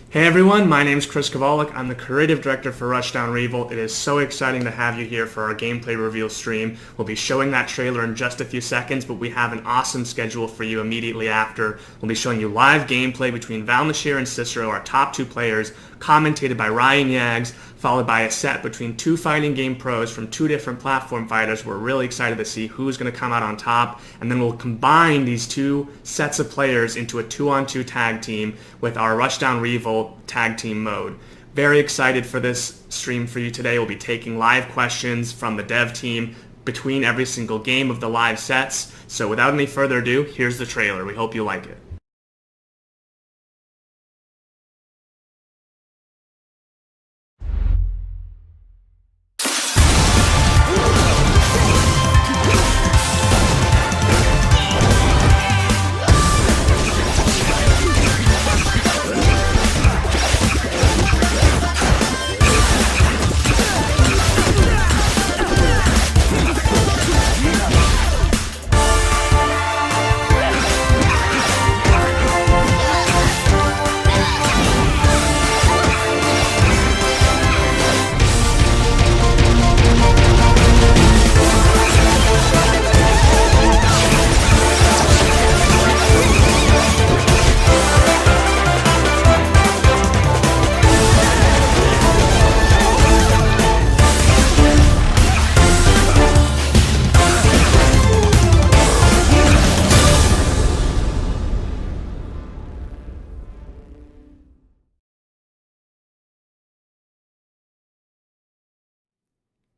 Hey everyone, my name is Chris Kowalik. I'm the creative director for Rushdown Revolt. It is so exciting to have you here for our gameplay reveal stream. We'll be showing that trailer in just a few seconds, but we have an awesome schedule for you immediately after. We'll be showing you live gameplay between Valnashir and Cicero, our top two players, commentated by Ryan Yags, followed by a set between two fighting game pros from two different platform fighters. We're really excited to see who's going to come out on top, and then we'll combine these two sets of players into a 2-on-2 tag team with our Rushdown Revolt tag team mode. Very excited for this stream for you today. We'll be taking live questions from the dev team between every single game of the live sets. So without any further ado, here's the trailer. We hope you like it.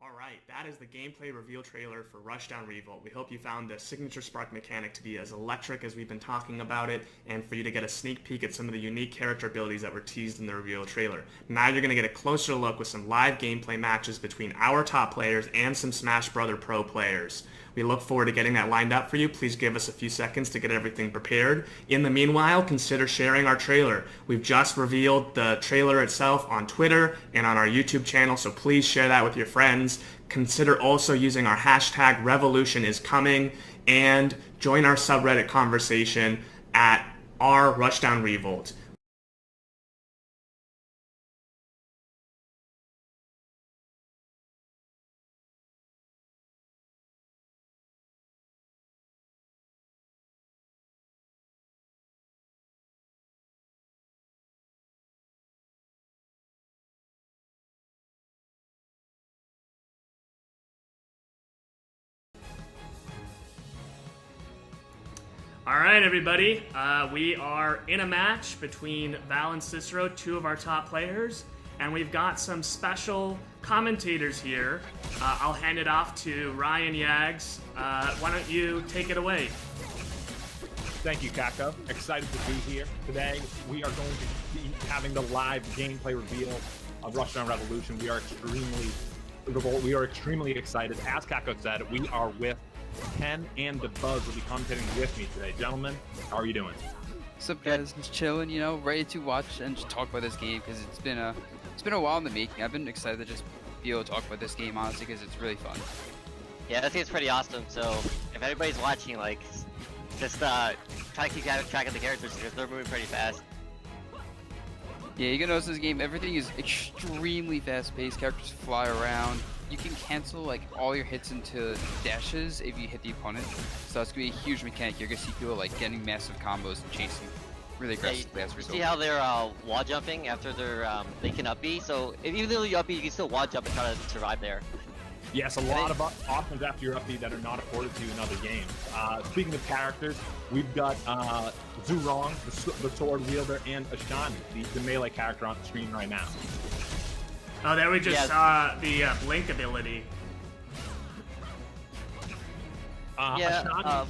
Alright, that is the gameplay reveal trailer for Rushdown Revolt. We hope you found the signature spark mechanic to be as electric as we've been talking about it, and for you to get a sneak peek at some of the unique character abilities that were teased in the reveal trailer. Now you're going to get a closer look with some live gameplay matches between our top players and some Smash Brother Pro players. We look forward to getting that lined up for you. Please give us a few seconds to get everything prepared. In the meanwhile, consider sharing our trailer. We've just revealed the trailer itself on Twitter and on our YouTube channel, so please share that with your friends. Consider also using our hashtag #RevolutionIsComing and join our subreddit conversation at @RRushdownRevolt. Alright everybody, we are in a match between Val and Cicero, two of our top players, and we've got some special commentators here. I'll hand it off to Ryan Yags. Why don't you take it away? Thank you, Kako. Excited to be here. Today, we are going to be having the live gameplay reveal of Rushdown Revolution. We are extremely excited. As Kako said, we are with Ken and the Buzz will be commentating with me today. Gentlemen, how are you doing? What's up, guys? Just chilling, you know, ready to watch and just talk about this game because it's been a while in the making. I've been excited to just be able to talk about this game, honestly, because it's really fun. Yeah, this game's pretty awesome. So if anybody's watching, like, just try to keep track of the characters because they're moving pretty fast. Yeah, you can notice this game, everything is extremely fast-paced. Characters fly around. You can cancel like all your hits into dashes if you hit the opponent. So it's gonna be a huge mechanic. You're gonna see people like getting massive combos and chasing really aggressively as a result. See how they're wall jumping after they're they can up B. So if even though you up B, you can still wall jump and try to survive there. Yes, a lot of options after your up B that are not afforded to you in other games. Speaking of characters, we've got Zurong, the sword wielder, and Ashani, the melee character on the screen right now. Oh, there we just saw the Blink ability. Ashani,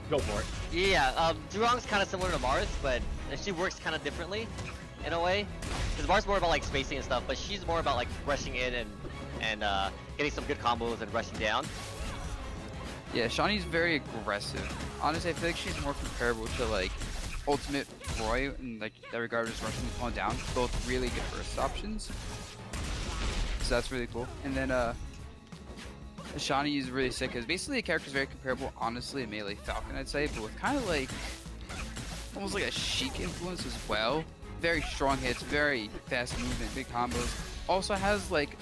go for it. Yeah, Zurong's kind of similar to Mars, but she works kind of differently in a way. Because Mars is more about like spacing and stuff, but she's more about like rushing in and getting some good combos and rushing down. Yeah, Shawnee's very aggressive. Honestly, I feel like she's more comparable to like Ultimate Roy in like that regard, just rushing the opponent down. Both really good burst options. So that's really cool. And then Ashani is really sick because basically the character is very comparable, honestly, to Melee Falcon, I'd say, but with kind of like almost like a Sheik influence as well. very strong hits, very fast movement, big combos. Also has like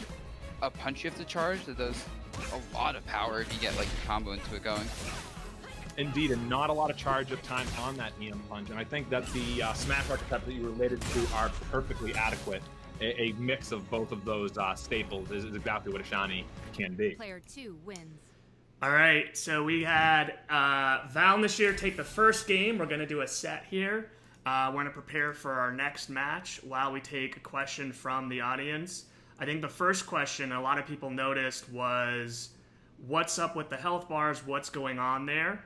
a punch you have to charge that does a lot of power if you get like the combo into it going. Indeed, and not a lot of charge up time on that Neon Punch, and I think that the Smash archetype that you related to are perfectly adequate. A mix of both of those staples is exactly what Ashani can be. Player 2 wins. All right, so we had Val and Nashir take the first game. We're going to do a set here. We're going to prepare for our next match while we take a question from the audience. I think the first question a lot of people noticed was, what's up with the health bars? What's going on there?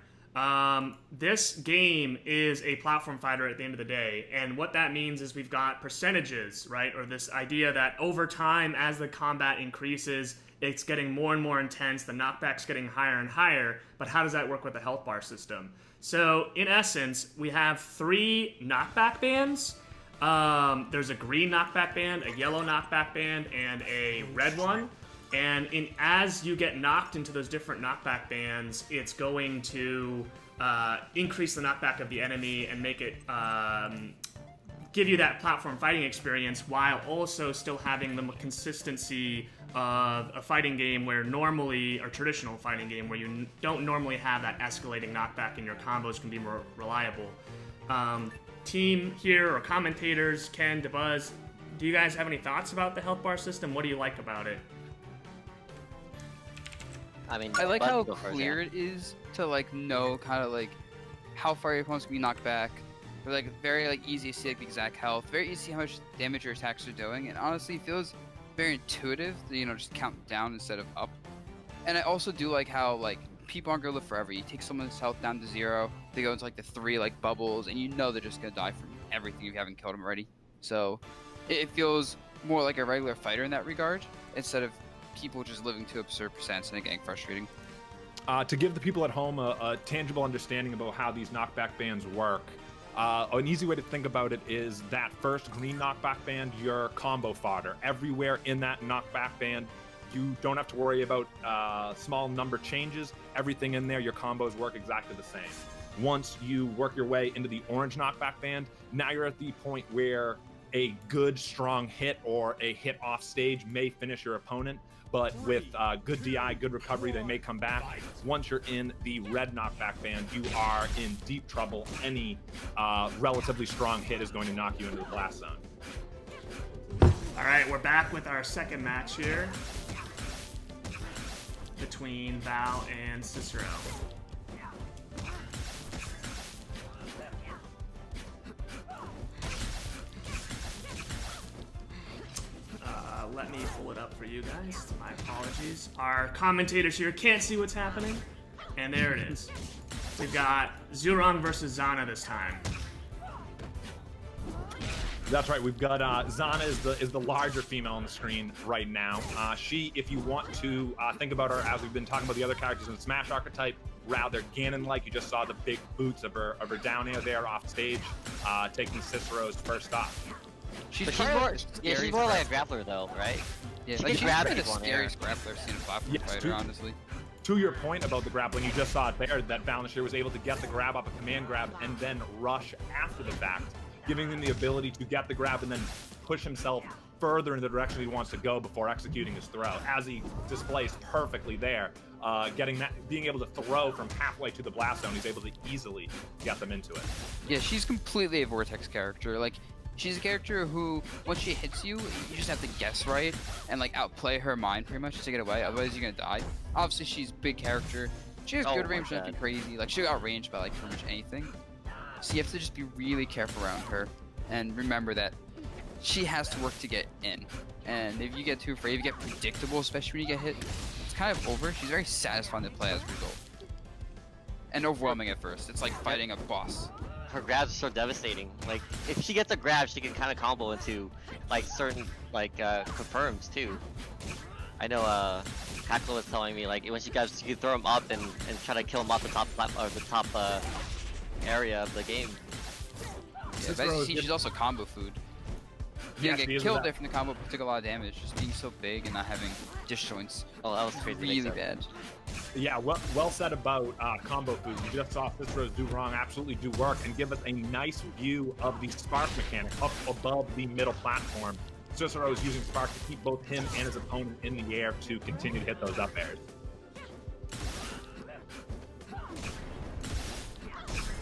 This game is a platform fighter at the end of the day, and what that means is we've got percentages, right? Or this idea that over time, as the combat increases, it's getting more and more intense, the knockback's getting higher and higher, but how does that work with the health bar system? So, in essence, we have 3 knockback bands. There's a green knockback band, a yellow knockback band, and a red one. And as you get knocked into those different knockback bands, it's going to increase the knockback of the enemy and make it give you that platform fighting experience while also still having the consistency of a fighting game where normally, or traditional fighting game, where you don't normally have that escalating knockback and your combos can be more reliable. Team here, or commentators, Ken, DeBuzz, do you guys have any thoughts about the health bar system? What do you like about it? I mean, I like Bud how can go first, clear yeah. it is to like know kind of like how far your opponents can be knocked back. Or like very like easy to see like the exact health, very easy to see how much damage your attacks are doing, and honestly it feels very intuitive to, you know, just count down instead of up. And I also do like how like people aren't gonna live forever. You take someone's health down to 0, they go into like the 3 like bubbles, and you know they're just gonna die from everything if you haven't killed them already. So it feels more like a regular fighter in that regard, instead of people just living to absurd percents and it getting frustrating. To give the people at home a tangible understanding about how these knockback bands work, an easy way to think about it is that first green knockback band, your combo fodder. Everywhere in that knockback band, you don't have to worry about small number changes. Everything in there, your combos work exactly the same. Once you work your way into the orange knockback band, now you're at the point where a good, strong hit or a hit off stage may finish your opponent, but with good DI, good recovery, they may come back. Once you're in the red knockback band, you are in deep trouble. Any relatively strong hit is going to knock you into the blast zone. All right, we're back with our second match here between Val and Cicero. Let me pull it up for you guys. My apologies. Our commentators here can't see what's happening, and there it is. We've got Zurong versus Zana this time. That's right. We've got Zana is the larger female on the screen right now. She, if you want to think about her as we've been talking about the other characters in the Smash archetype, rather Ganon-like. You just saw the big boots of her down air there off stage, taking Cicero's first stop. She's But probably she's more like a grappler though, right? Yeah, She like can she's grab been the people in scariest grappler I've seen a platform Yes, fighter, too. honestly. To your point about the grappling, you just saw it there, that Valnishir was able to get the grab up a command grab and then rush after the fact, giving him the ability to get the grab and then push himself further in the direction he wants to go before executing his throw, as he displays perfectly there. Being able to throw from halfway to the blast zone, he's able to easily get them into it. Yeah, she's completely a Vortex character. Like, she's a character who, once she hits you, you just have to guess right and like outplay her mind pretty much to get away. Otherwise, you're gonna die. Obviously, she's a big character. She has good range, nothing crazy. Like, she'll outrange by like pretty much anything. So you have to just be really careful around her and remember that she has to work to get in. And if you get too afraid, if you get predictable, especially when you get hit, it's kind of over. She's very satisfying to play as a result. And overwhelming at first. It's like fighting a boss. Her grabs are so devastating. Like, if she gets a grab, she can kind of combo into like certain like confirms too. I know Hackle was telling me like when she grabs, she can throw him up and try to kill him off the top area of the game. Yeah, but she's also combo food. Didn't she get is killed that- there from the combo, but took a lot of damage. Just being so big and not having disjoints. Oh, that was crazy. Really mix-up. bad. Yeah, well said about combo food. You just saw Cicero's do wrong absolutely do work and give us a nice view of the spark mechanic up above the middle platform. Cicero is using spark to keep both him and his opponent in the air to continue to hit those up airs.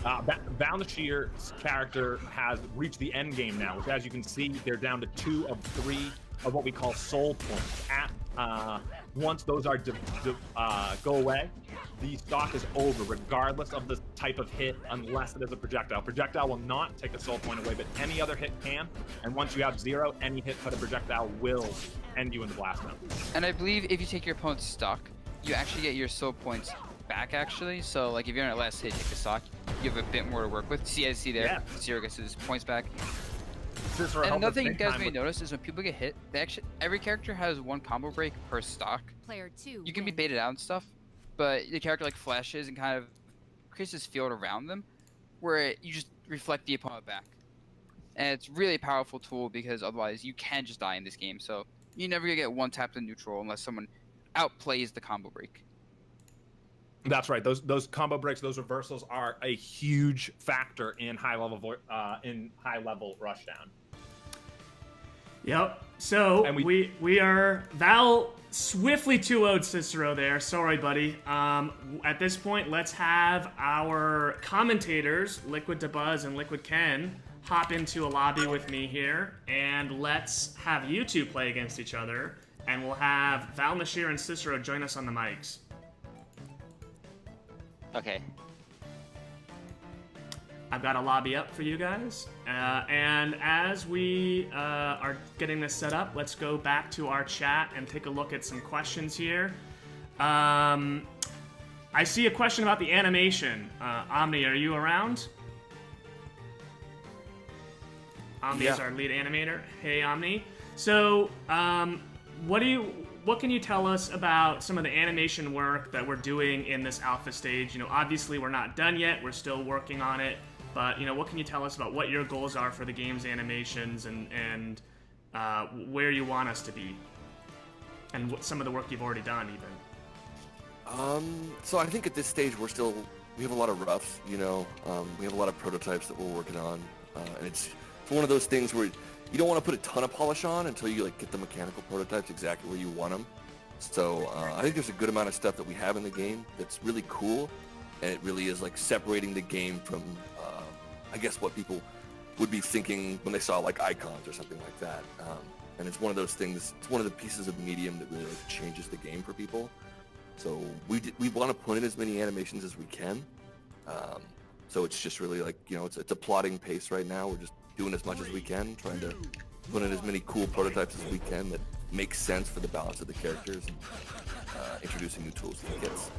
Valnashir's character has reached the end game now, which, as you can see, they're down to 2 of 3 of what we call soul points. Once those are go away, the stock is over, regardless of the type of hit, unless it is a projectile. Projectile will not take a soul point away, but any other hit can. And once you have 0, any hit put a projectile will end you in the blast zone. And I believe if you take your opponent's stock, you actually get your soul points back, actually. So, like, if you're in a last hit, take the stock, you have a bit more to work with. See, I see there, Yeah. Cicero gets his points back. Cicero And helped another us thing you big guys time may with- notice is when people get hit, every character has 1 combo break per stock. Player 2. You can be baited out and stuff, but the character like flashes and kind of creates this field around them where you just reflect the opponent back. And it's really a powerful tool because otherwise you can just die in this game. So you're never gonna get 1 tap to neutral unless someone outplays the combo break. That's right. Those combo breaks, those reversals are a huge factor in high level rushdown. Yep. So And we are Val swiftly 2-0'd Cicero there. Sorry, buddy. At this point, let's have our commentators, Liquid DeBuzz and Liquid Ken, hop into a lobby with me here, and let's have you two play against each other, and we'll have Valnashir and Cicero join us on the mics. Okay. I've got a lobby up for you guys, and as we are getting this set up, let's go back to our chat and take a look at some questions here. I see a question about the animation. Omni, are you around? Omni is our lead animator. Hey, Omni. So, what can you tell us about some of the animation work that we're doing in this alpha stage? You know, obviously we're not done yet. We're still working on it. But, you know, what can you tell us about what your goals are for the game's animations and where you want us to be? And what, some of the work you've already done, even. So I think at this stage we have a lot of roughs, you know. We have a lot of prototypes that we're working on. And it's one of those things where you don't want to put a ton of polish on until you like get the mechanical prototypes exactly where you want them. So I think there's a good amount of stuff that we have in the game that's really cool, and it really is like separating the game from, I guess, what people would be thinking when they saw like icons or something like that. And it's one of those things. It's one of the pieces of medium that really like changes the game for people. So we want to put in as many animations as we can. So it's just really like, you know, it's a plotting pace right now. We're just doing as much as we can, trying to put in as many cool prototypes as we can that make sense for the balance of the characters, and introducing new tools to the kids.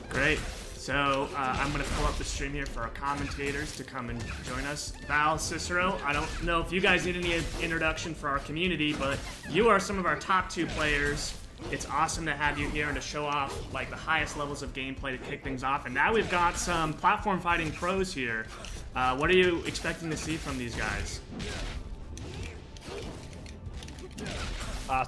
Great. So I'm going to pull up the stream here for our commentators to come and join us. Val, Cicero, I don't know if you guys need any introduction for our community, but you are some of our top 2 players. It's awesome to have you here and to show off like the highest levels of gameplay to kick things off. And now we've got some platform fighting pros here. What are you expecting to see from these guys?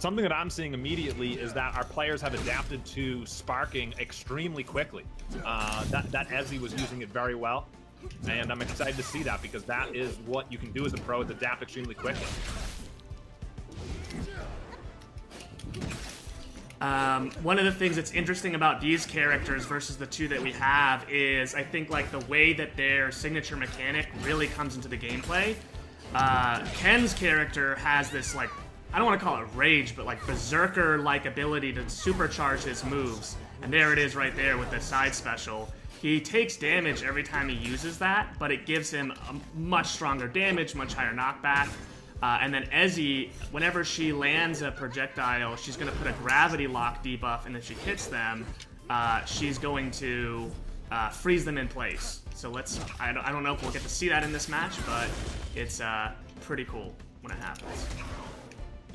Something that I'm seeing immediately is that our players have adapted to sparking extremely quickly. That Ezzy was using it very well, and I'm excited to see that because that is what you can do as a pro, is adapt extremely quickly. One of the things that's interesting about these characters versus the 2 that we have is I think like the way that their signature mechanic really comes into the gameplay. Ken's character has this like, I don't want to call it rage, but like berserker-like ability to supercharge his moves. And there it is right there with the side special. He takes damage every time he uses that, but it gives him a much stronger damage, much higher knockback. And then Ezzy, whenever she lands a projectile, she's going to put a gravity lock debuff, and if she hits them, she's going to freeze them in place. So I don't know if we'll get to see that in this match, but it's pretty cool when it happens.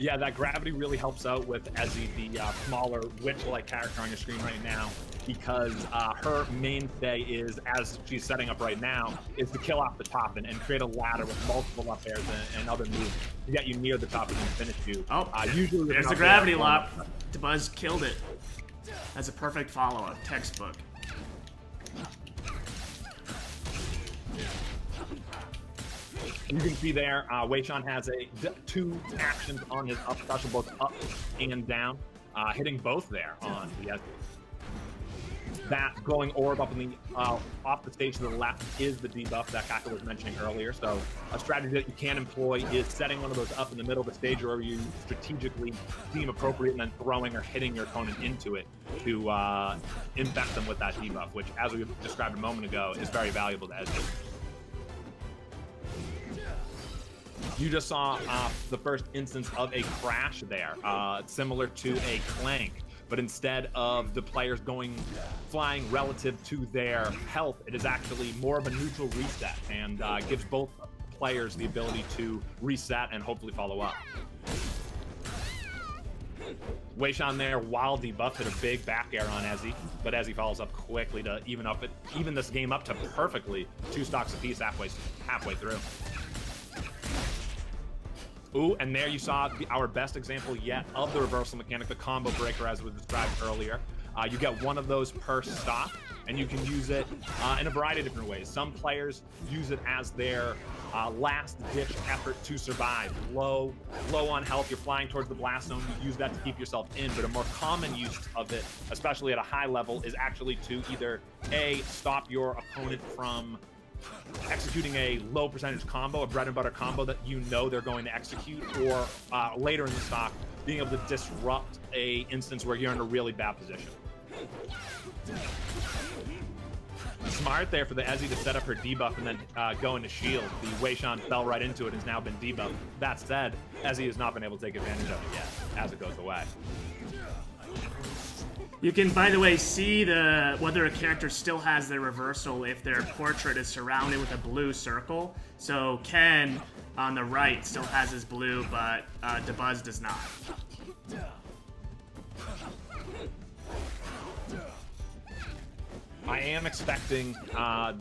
Yeah, that gravity really helps out with Ezzy, the smaller witch-like character on your screen right now, because her mainstay is, as she's setting up right now, is to kill off the top and create a ladder with multiple up airs and other moves to get you near the top and then finish you. Oh, usually there's the gravity lock. Dabuz killed it. That's a perfect follow-up, textbook. You can see there, Wei Shan has two actions on his up special, both up and down, hitting both there on the Ezzy. That glowing orb up in the off the stage to the left is the debuff that Kaka was mentioning earlier. So a strategy that you can employ is setting one of those up in the middle of the stage where you strategically deem appropriate and then throwing or hitting your opponent into it to infect them with that debuff, which, as we described a moment ago, is very valuable to Ezzy. You just saw the first instance of a crash there, similar to a clank, but instead of the players flying relative to their health, it is actually more of a neutral reset and gives both players the ability to reset and hopefully follow up. Wei Shan there, while debuffed, hit a big back air on Ezzy, but Ezzy follows up quickly to even this game up to perfectly 2 stocks apiece halfway through. Ooh, and there you saw our best example yet of the reversal mechanic, the combo breaker, as was described earlier. You get one of those per stock, and you can use it in a variety of different ways. Some players use it as their last-ditch effort to survive. Low on health, you're flying towards the blast zone, you use that to keep yourself in, but a more common use of it, especially at a high level, is actually to either A, stop your opponent from executing a low percentage combo, a bread and butter combo that you know they're going to execute, or later in the stock, being able to disrupt a instance where you're in a really bad position. Smart there for the Ezzy to set up her debuff and then go into shield. The Wei Shan fell right into it and has now been debuffed. That said, Ezzy has not been able to take advantage of it yet as it goes away. You can, by the way, see whether a character still has their reversal if their portrait is surrounded with a blue circle. So Ken, on the right, still has his blue, but Dabuz does not. I am expecting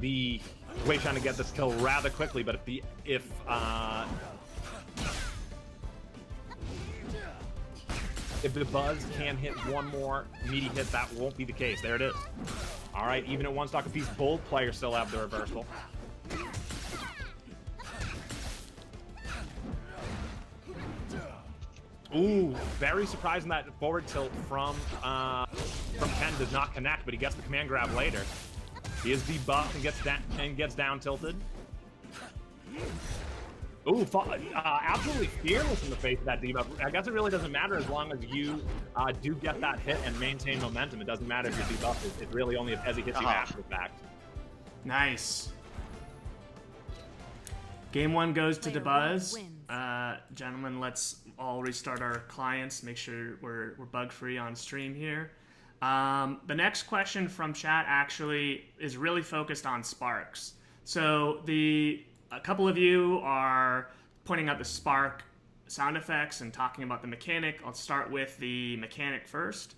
the Wei Shan to get this kill rather quickly, but if the Buzz can hit one more meaty hit, that won't be the case. There it is. All right, even at 1 stock apiece, both players still have the reversal. Ooh, very surprising that forward tilt from Ken does not connect, but he gets the command grab later. He is debuffed and gets down tilted. Ooh, absolutely fearless in the face of that debuff. I guess it really doesn't matter as long as you do get that hit and maintain momentum. It doesn't matter if you're debuffed. It's really only if Ezzy hits you after the fact. Nice. Game 1 goes to Dabuz. Gentlemen, let's all restart our clients. Make sure we're bug-free on stream here. The next question from chat actually is really focused on sparks. So a couple of you are pointing out the spark sound effects and talking about the mechanic. I'll start with the mechanic first.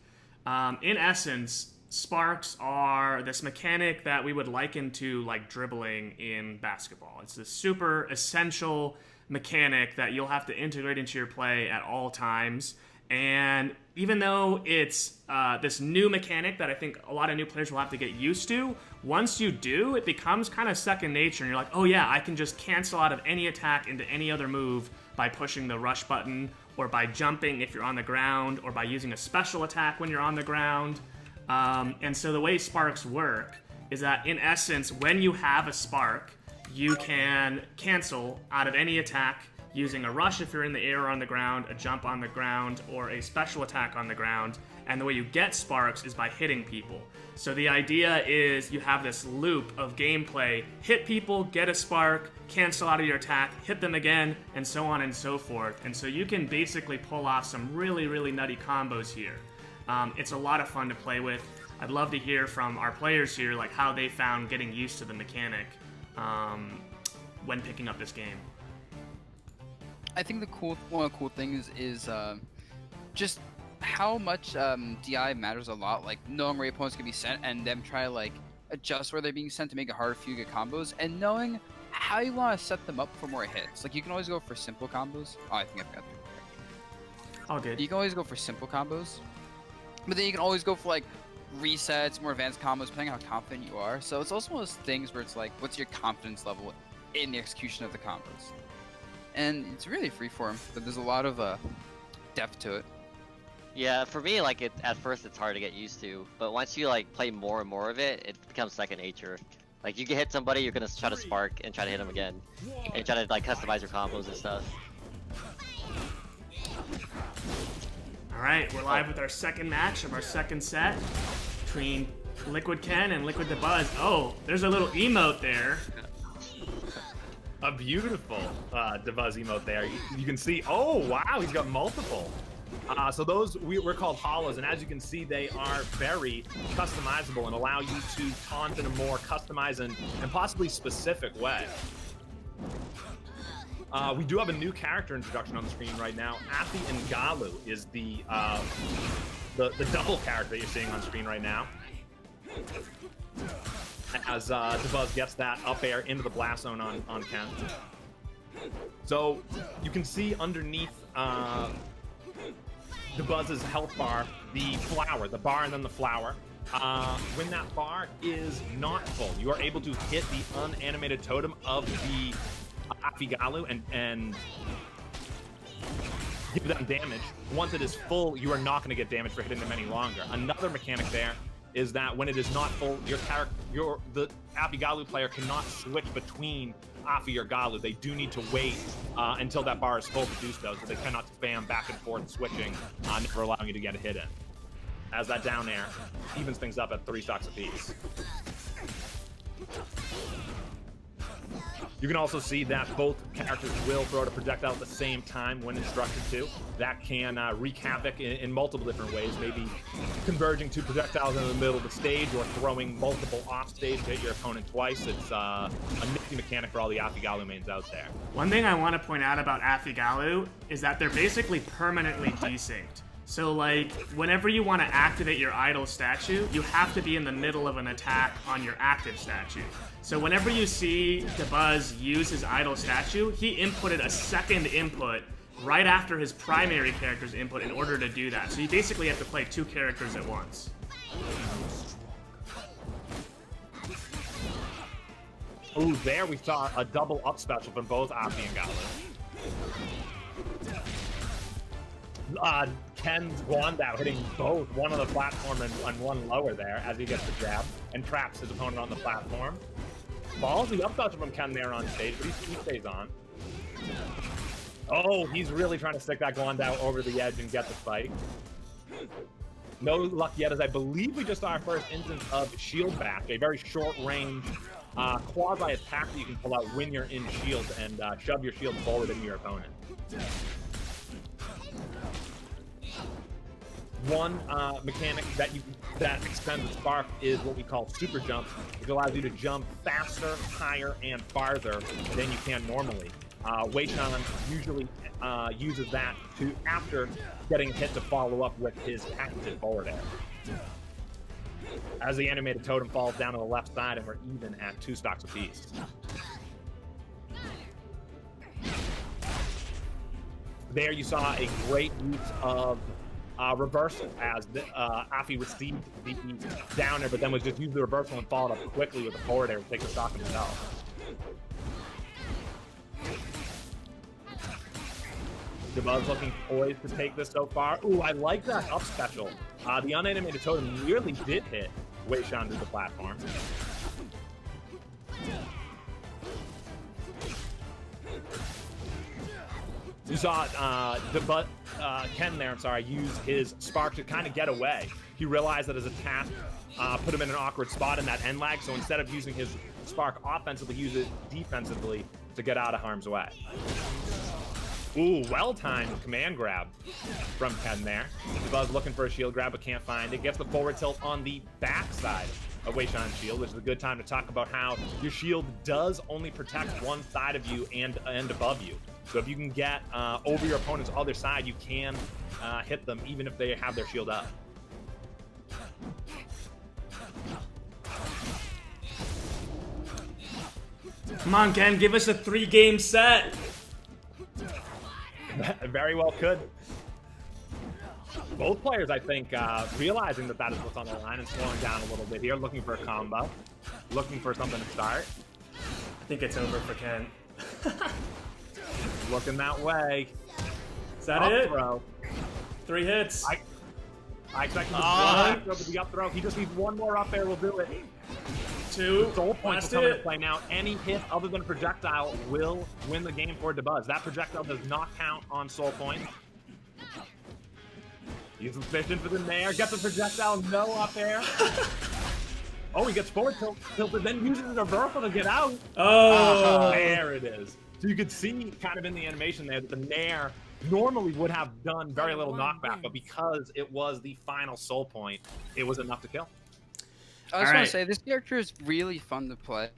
In essence, sparks are this mechanic that we would liken to like dribbling in basketball. It's a super essential mechanic that you'll have to integrate into your play at all times. And even though it's this new mechanic that I think a lot of new players will have to get used to, once you do, it becomes kind of second nature. And you're like, oh yeah, I can just cancel out of any attack into any other move by pushing the rush button, or by jumping if you're on the ground, or by using a special attack when you're on the ground. And so the way sparks work is that, in essence, when you have a spark, you can cancel out of any attack using a rush if you're in the air or on the ground, a jump on the ground, or a special attack on the ground. And the way you get sparks is by hitting people. So the idea is you have this loop of gameplay: hit people, get a spark, cancel out of your attack, hit them again, and so on and so forth. And so you can basically pull off some really, really nutty combos here. It's a lot of fun to play with. I'd love to hear from our players here, like how they found getting used to the mechanic when picking up this game. I think one of the cool things is just how much DI matters a lot. Like knowing where your opponents can be sent and them try to like adjust where they're being sent to make it harder for you to get combos, and knowing how you want to set them up for more hits. Like you can always go for simple combos. Oh, I think I've got All good. You can always go for simple combos, but then you can always go for like resets, more advanced combos, depending on how confident you are. So it's also one of those things where it's like, what's your confidence level in the execution of the combos? And it's really freeform, but there's a lot of depth to it. Yeah, for me, like at first it's hard to get used to, but once you like play more and more of it, it becomes second nature. Like you can hit somebody, you're gonna try to spark and try to hit them again, and try to like customize your combos and stuff. All right, we're live with our second match of our second set between Liquid Ken and Liquid DeBuzz. Oh, there's a little emote there. A beautiful DeBuzz emote there. You can see, oh wow, he's got multiple. So those we're called hollows, and as you can see, they are very customizable and allow you to taunt in a more customized and possibly specific way. We do have a new character introduction on the screen right now. Afi and Galu is the double character that you're seeing on screen right now. As DeBuzz gets that up air into the blast zone on Ken. So you can see underneath DeBuzz's health bar, the flower, the bar and then the flower. When that bar is not full, you are able to hit the unanimated totem of the Afi Galu and give them damage. Once it is full, you are not going to get damage for hitting them any longer. Another mechanic there is that when it is not full, the Afi Galu player cannot switch between Afi or Galu. They do need to wait until that bar is full to do so they cannot spam back and forth switching, never allowing you to get a hit in. As that down air evens things up at 3 stocks apiece. You can also see that both characters will throw out a projectile at the same time when instructed to. That can wreak havoc in multiple different ways, maybe converging to projectiles in the middle of the stage or throwing multiple off stage to hit your opponent twice. It's a nifty mechanic for all the Afi Galu mains out there. One thing I want to point out about Afi Galu is that they're basically permanently desynced. So like, whenever you want to activate your idle statue, you have to be in the middle of an attack on your active statue. So whenever you see DeBuzz use his idle statue, he inputted a second input right after his primary character's input in order to do that. So you basically have to play 2 characters at once. Ooh, there we saw a double up special from both Afi and Galu. Ken's Guandao hitting both, one on the platform and one lower there as he gets the jab and traps his opponent on the platform. Falls the up special from Ken there on stage, but he stays on. Oh, he's really trying to stick that Guandao over the edge and get the fight. No luck yet, as I believe we just saw our first instance of shield back, a very short range quasi attack that you can pull out when you're in shield and shove your shield forward into your opponent. One mechanic that extends the spark is what we call super jump, which allows you to jump faster, higher, and farther than you can normally. Wei Shan usually uses that after getting hit to follow up with his patented forward air. As the animated totem falls down to the left side, and we're even at 2 stocks apiece. There you saw a great use of reversal as Afi received the downer, but then was just used the reversal and followed up quickly with a forward air to take the stock himself. DeBuzz looking poised to take this so far. Ooh, I like that up special. The unanimated totem nearly did hit Wei Shan to the platform. You saw Ken there, use his spark to kind of get away. He realized that his attack put him in an awkward spot in that end lag, so instead of using his spark offensively, he used it defensively to get out of harm's way. Ooh, well-timed command grab from Ken there. DeBuzz looking for a shield grab, but can't find it. Gets the forward tilt on the backside of Wei Shan's shield, which is a good time to talk about how your shield does only protect one side of you and above you. So if you can get over your opponent's other side, you can hit them even if they have their shield up. Come on, Ken, give us a 3-game set. Very well could. Both players, I think, realizing that that is what's on the line and slowing down a little bit here, looking for a combo, looking for something to start. I think it's over for Ken. Looking that way. Is that Up it? throw. 3 hits. I expect him to up throw, but the up throw, he just needs one more up air, will do it. 2. Soul points Last will come into hit. play now. Any hit other than a projectile will win the game for Dabuz. That projectile does not count on soul points. He's fishing for the nair. Gets the projectile, no up air. Oh, he gets forward tilted, then uses the reversal to get out. Oh. There it is. So you could see kind of in the animation there that the nair normally would have done very little knockback, but because it was the final soul point, it was enough to kill. I just want Alright. to say this character is really fun to play.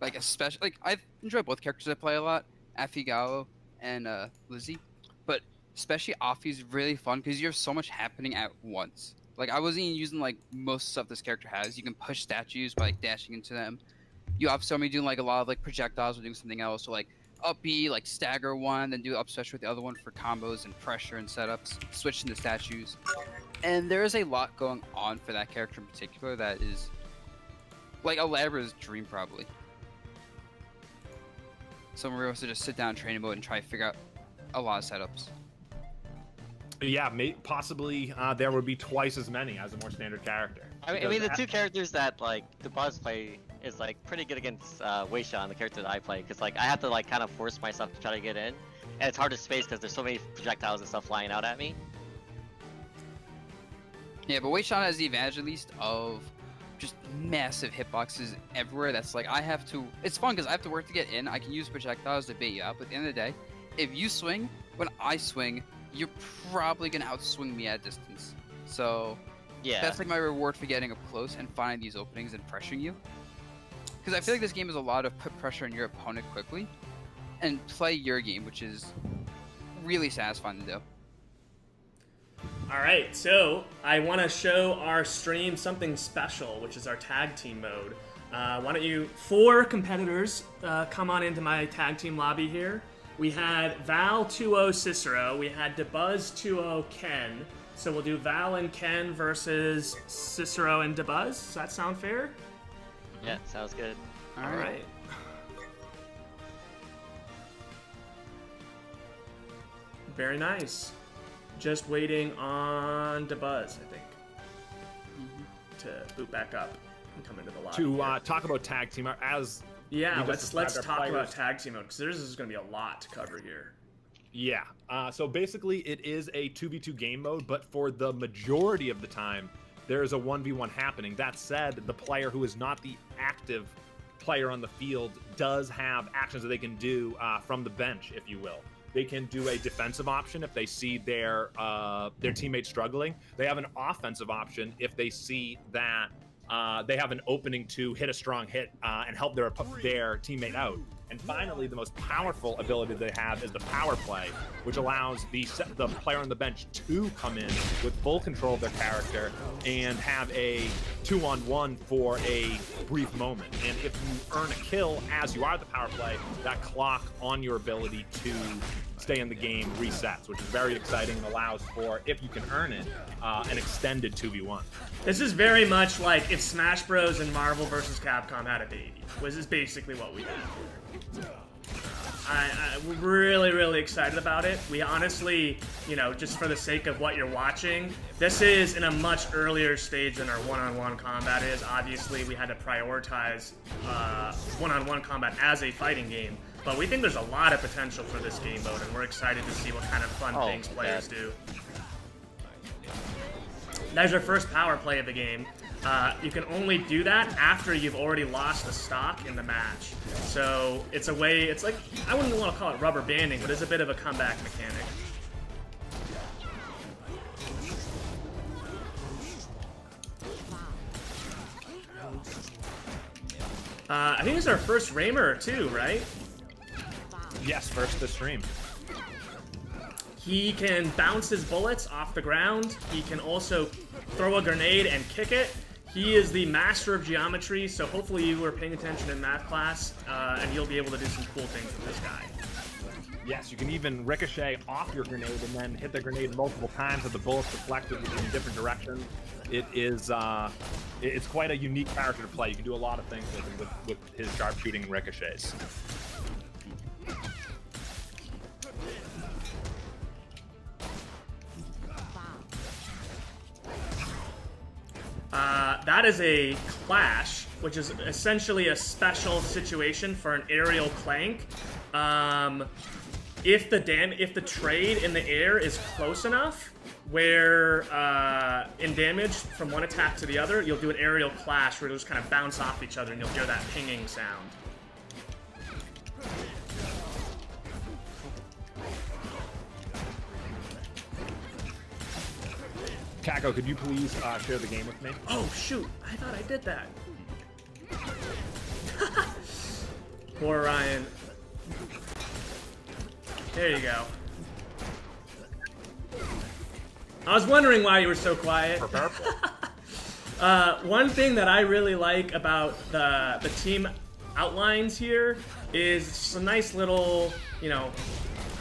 Like especially, like I've enjoyed both characters I play a lot, Afigao and Lizzie, but especially Afi's really fun because you have so much happening at once. Like I wasn't even using like most stuff this character has. You can push statues by like dashing into them. You have somebody doing like a lot of like projectiles or doing something else. So like up B, like stagger one, then do up special with the other one for combos and pressure and setups. Switch into statues, and there is a lot going on for that character in particular that is like a Labra's dream probably. Someone who wants to just sit down in training mode and try to figure out a lot of setups. Yeah, possibly there would be twice as many as a more standard character. I mean the two characters that like the boss play is like pretty good against Wei Shan, the character that I play, because like I have to like kind of force myself to try to get in, and it's hard to space because there's so many projectiles and stuff flying out at me. Yeah, but Wei Shan has the advantage at least of just massive hitboxes everywhere. That's like I have to. It's fun because I have to work to get in. I can use projectiles to bait you out, but at the end of the day, if you swing when I swing, you're probably gonna outswing me at distance. So Yeah. that's like my reward for getting up close and finding these openings and pressuring you. Because I feel like this game is a lot of put pressure on your opponent quickly and play your game, which is really satisfying to do. All right, so I want to show our stream something special, which is our tag team mode. Why don't you, 4 competitors, come on into my tag team lobby here. We had Val 2-0 Cicero, we had Dabuz 2-0 Ken. So we'll do Val and Ken versus Cicero and Dabuz. Does that sound fair? Yeah, sounds good. All right. Very nice. Just waiting on Dabuz, I think, to boot back up and come into the lobby. To here. talk about tag team, as Yeah, we just let's described our talk about players. tag team mode because there's is going to be a lot to cover here. Yeah, so basically it is a 2v2 game mode, but for the majority of the time, there is a 1v1 happening. That said, the player who is not the active player on the field does have actions that they can do from the bench, if you will. They can do a defensive option if they see their teammate struggling. They have an offensive option if they see that they have an opening to hit a strong hit and help their teammate out. And finally, the most powerful ability they have is the power play, which allows the player on the bench to come in with full control of their character and have a 2-on-1 for a brief moment. And if you earn a kill as you are the power play, that clock on your ability to stay in the game resets, which is very exciting and allows for, if you can earn it, an extended 2v1. This is very much like if Smash Bros. And Marvel vs. Capcom had a baby. This is basically what we have here. I'm really, really excited about it. We honestly, just for the sake of what you're watching, this is in a much earlier stage than our one-on-one combat is. Obviously, we had to prioritize one-on-one combat as a fighting game, but we think there's a lot of potential for this game mode, and we're excited to see what kind of fun things players do. That's our first power play of the game. You can only do that after you've already lost a stock in the match. So it's a way, it's like, I wouldn't want to call it rubber banding, but it's a bit of a comeback mechanic. I think this is our first Raymer too, right? Yes, first the stream. He can bounce his bullets off the ground. He can also throw a grenade and kick it. He is the master of geometry, so hopefully you were paying attention in math class, and you'll be able to do some cool things with this guy. Yes, you can even ricochet off your grenade and then hit the grenade multiple times with the bullets deflected in different directions. It is, it's quite a unique character to play. You can do a lot of things with him with his sharpshooting and ricochets. That is a clash, which is essentially a special situation for an aerial clank. If the trade in the air is close enough, where in damage from one attack to the other, you'll do an aerial clash where it'll just kind of bounce off each other and you'll hear that pinging sound. Kako, could you please share the game with me? Oh shoot, I thought I did that. Poor Ryan. There you go. I was wondering why you were so quiet. One thing that I really like about the team outlines here is some nice little, you know,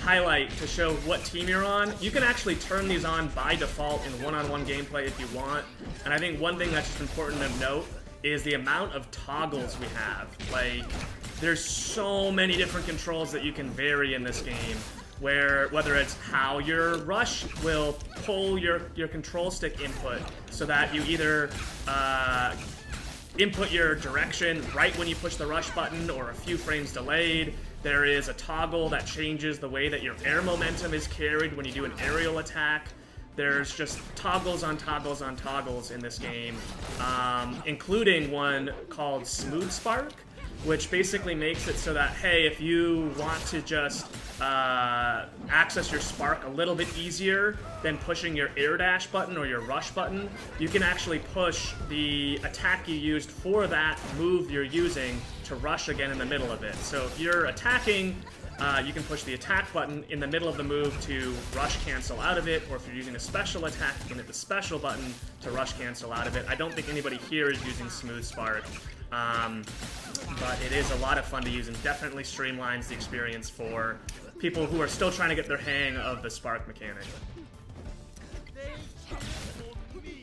highlight to show what team you're on. You can actually turn these on by default in one-on-one gameplay if you want. And I think one thing that's just important to note is the amount of toggles we have. Like, there's so many different controls that you can vary in this game, where whether it's how your rush will pull your control stick input so that you either input your direction right when you push the rush button or a few frames delayed. There is a toggle that changes the way that your air momentum is carried when you do an aerial attack. There's just toggles on toggles on toggles in this game, including one called Smooth Spark, which basically makes it so that, hey, if you want to just access your spark a little bit easier than pushing your air dash button or your rush button, you can actually push the attack you used for that move you're using to rush again in the middle of it. So if you're attacking, you can push the attack button in the middle of the move to rush cancel out of it, or if you're using a special attack, you can hit the special button to rush cancel out of it. I don't think anybody here is using Smooth Spark, but it is a lot of fun to use and definitely streamlines the experience for people who are still trying to get their hang of the spark mechanic.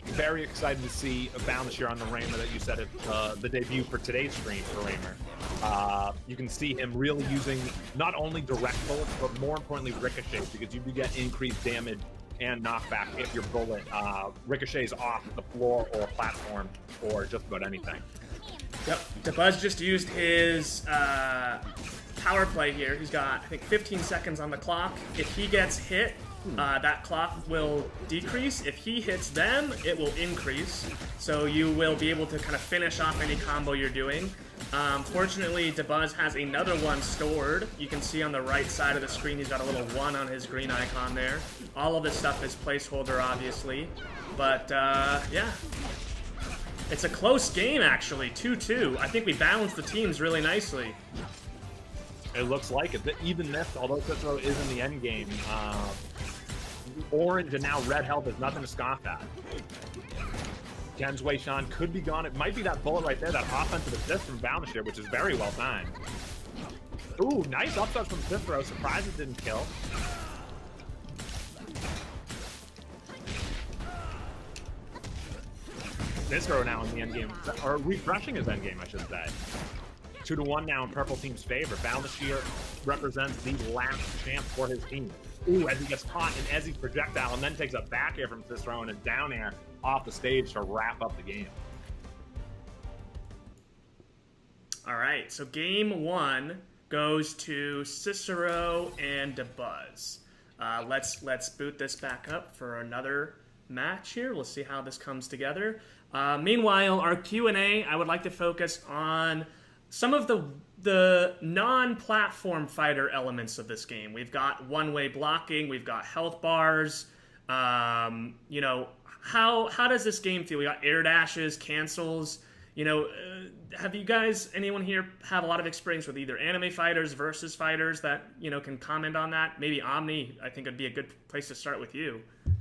Very excited to see Boundless here on the Raymer that you said at the debut for today's stream for Raymer. You can see him really using not only direct bullets, but more importantly ricochets, because you do get increased damage and knockback if your bullet ricochets off the floor or platform or just about anything. Yep, DeBuzz just used his power play here. He's got, I think, 15 seconds on the clock. If he gets hit, that clock will decrease. If he hits them, it will increase. So you will be able to kind of finish off any combo you're doing. Fortunately, DeBuzz has another one stored. You can see on the right side of the screen, he's got a little 1 on his green icon there. All of this stuff is placeholder, obviously. But, yeah. It's a close game, actually, 2-2. I think we balanced the teams really nicely. It looks like it. Even this, although Cicero is in the end game, orange and now red health is nothing to scoff at. Ken's Wei Shan could be gone. It might be that bullet right there, that offensive assist from Boundless here, which is very well timed. Ooh, nice upstart from Cicero. Surprised it didn't kill. Cicero now in the end game, or refreshing his end game, I should say. 2-1 now in purple team's favor. Boundless here represents the last champ for his team. Ooh, as he gets caught in Ezzy's projectile and then takes a back air from Cicero and a down air off the stage to wrap up the game. All right, so game 1 goes to Cicero and DeBuzz. Let's boot this back up for another match here. We'll see how this comes together. Meanwhile, our Q&A, I would like to focus on some of the non-platform fighter elements of this game. We've got one-way blocking, we've got health bars. You know, how does this game feel? We got air dashes, cancels. Have you guys, anyone here, have a lot of experience with either anime fighters versus fighters that, can comment on that? Maybe Omni, I think would be a good place to start with you. Do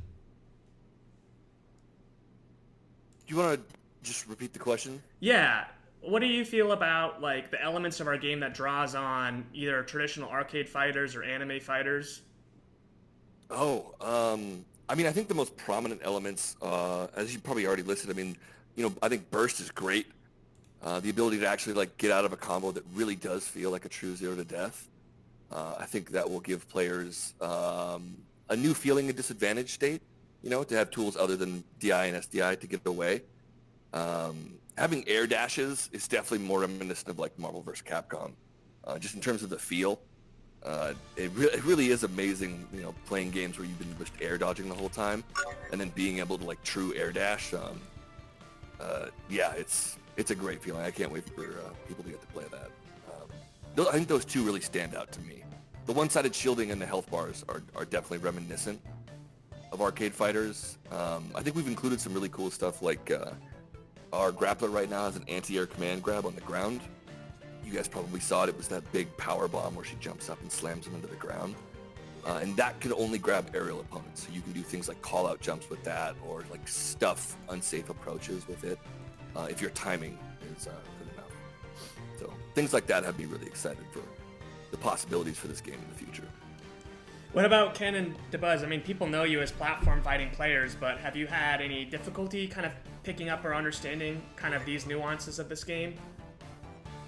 you want to just repeat the question? Yeah. What do you feel about, like, the elements of our game that draws on either traditional arcade fighters or anime fighters? Oh, I mean, I think the most prominent elements, as you probably already listed, I mean, I think burst is great. The ability to actually, like, get out of a combo that really does feel like a true zero to death. I think that will give players a new feeling in disadvantaged state, to have tools other than DI and SDI to get away. Having air dashes is definitely more reminiscent of like Marvel vs. Capcom, just in terms of the feel. It really is amazing, playing games where you've been just air dodging the whole time, and then being able to like true air dash. Yeah, it's a great feeling. I can't wait for people to get to play that. I think those two really stand out to me. The one-sided shielding and the health bars are definitely reminiscent of Arcade Fighters. I think we've included some really cool stuff like our grappler right now has an anti-air command grab on the ground. You guys probably saw it. It was that big power bomb where she jumps up and slams them into the ground. And that can only grab aerial opponents. So you can do things like call-out jumps with that, or like stuff unsafe approaches with it, if your timing is good enough. So things like that have me really excited for the possibilities for this game in the future. What about Ken and DeBuzz? I mean, people know you as platform fighting players, but have you had any difficulty kind of picking up or understanding kind of these nuances of this game?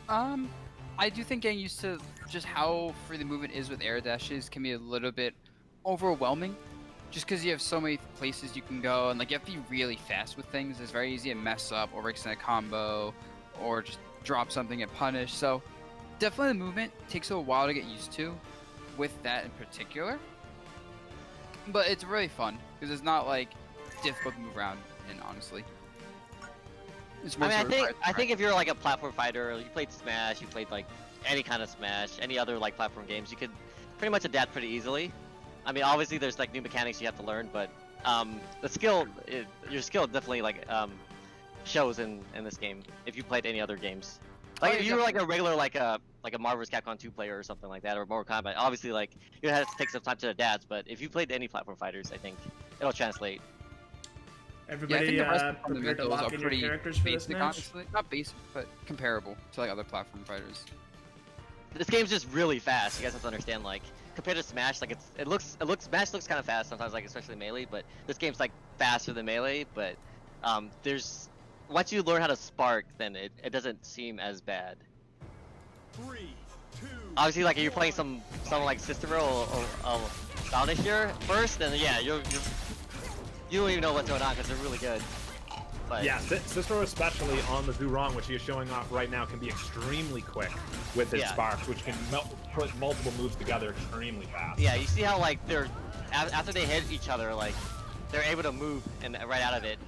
I do think getting used to just how free the movement is with air dashes can be a little bit overwhelming, just because you have so many places you can go, and like you have to be really fast with things. It's very easy to mess up, overextend a combo, or just drop something and punish. So definitely the movement takes a while to get used to with that in particular, but it's really fun because it's not like difficult to move around. And honestly, it's more I think if you're like a platform fighter, you played Smash, you played like any kind of Smash, any other like platform games, you could pretty much adapt pretty easily. I mean, obviously there's like new mechanics you have to learn, but your skill definitely like shows in this game if you played any other games. Like if you were like a regular like a Marvel vs. Capcom 2 player or something like that, or Mortal Kombat, obviously like you have to take some time to adapt. But if you played any platform fighters, I think it'll translate. Everybody prepared to lock in your characters for this match? Honestly. Not basic, but comparable to like other platform fighters. This game's just really fast. You guys have to understand, like compared to Smash, like Smash looks kind of fast sometimes, like especially Melee. But this game's like faster than Melee. But once you learn how to spark, then it doesn't seem as bad. 3, 2, obviously, like if you're playing someone like Cicero or Vanisher first, then yeah, you don't even know what's going on because they're really good. But yeah, Cicero especially on the Zurong, which he is showing off right now, can be extremely quick with his sparks, which can put multiple moves together extremely fast. Yeah, you see how like they're after they hit each other, like they're able to move and right out of it,